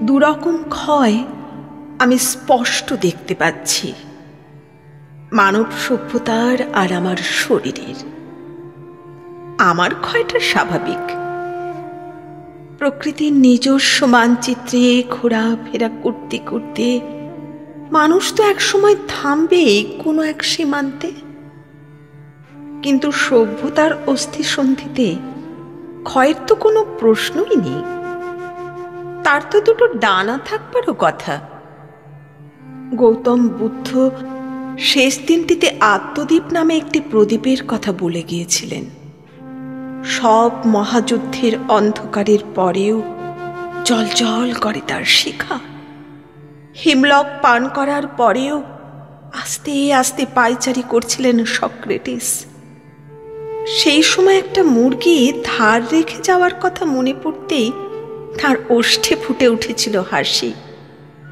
দুরকম ক্ষয় আমি স্পষ্ট দেখতে পাচ্ছি, মানব সভ্যতার আর আমার শরীরের। আমার ক্ষয়টা স্বাভাবিক। প্রকৃতির নিজস্ব মানচিত্রে ঘোরাফেরা করতে করতে মানুষ তো একসময় থামবেই কোনো এক সীমান্তে। কিন্তু সভ্যতার অস্থিসন্ধিতে ক্ষয়ের তো কোনো প্রশ্নই নেই। তার তো দুটো ডানা থাকবারও কথা। গৌতম বুদ্ধ শেষ দিনটিতে আত্মদ্বীপ নামে একটি প্রদীপের কথা বলে গিয়েছিলেন। সব মহাযুদ্ধের অন্ধকারের পরেও জ্বলজ্বল করে তার শিখা। হিমলক পান করার পরেও আস্তে আস্তে পায়চারি করছিলেন সক্রেটিস। সেই সময় একটা মুরগি ধার রেখে যাওয়ার কথা মনে পড়তেই তার ওষ্ঠে ফুটে উঠেছিল হাসি।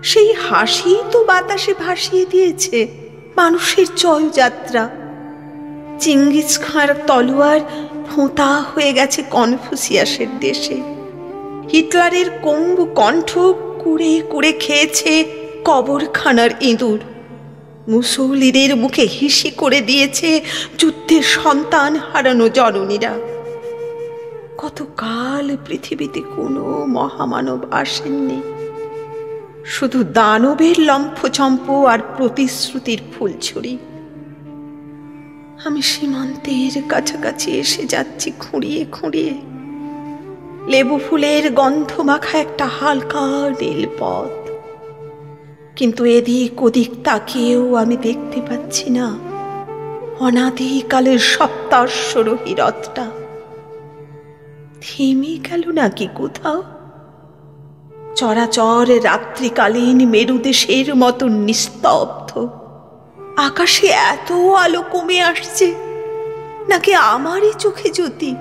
সেই হাসি তো বাতাসে ভাসিয়ে দিয়েছে মানুষের জয়যাত্রা। চিঙ্গিস খাঁর তলোয়ার ফোঁতা হয়ে গেছে কনফুসিয়াসের দেশে। হিটলারের কম্বু কণ্ঠ কুড়ে কুড়ে খেয়েছে কবরখানার ইঁদুর। মুসলিনের মুখে হিসি করে দিয়েছে যুদ্ধের সন্তান হারানো জননীরা। কতকাল পৃথিবীতে কোনো মহামানব আসেননি, শুধু দানবের লম্ফচম্প আর প্রতিশ্রুতির ফুলছড়ি। আমি সীমান্তের কাছাকাছি এসে যাচ্ছি খুঁড়িয়ে খুঁড়িয়ে। লেবু ফুলের গন্ধ মাখা একটা হালকা রেলপথ, কিন্তু এদিক ওদিক তাকিয়েও আমি দেখতে পাচ্ছি না অনাদিকালের সপ্তাশ্বরোহী রথটা। থেমে গেল নাকি কোথাও? চরাচর রাত্রিকালীন মেরুদেশের মতো নিস্তব্ধ। আকাশে এত আলো কমে আসছে নাকি আমারই চোখে জ্যোতি?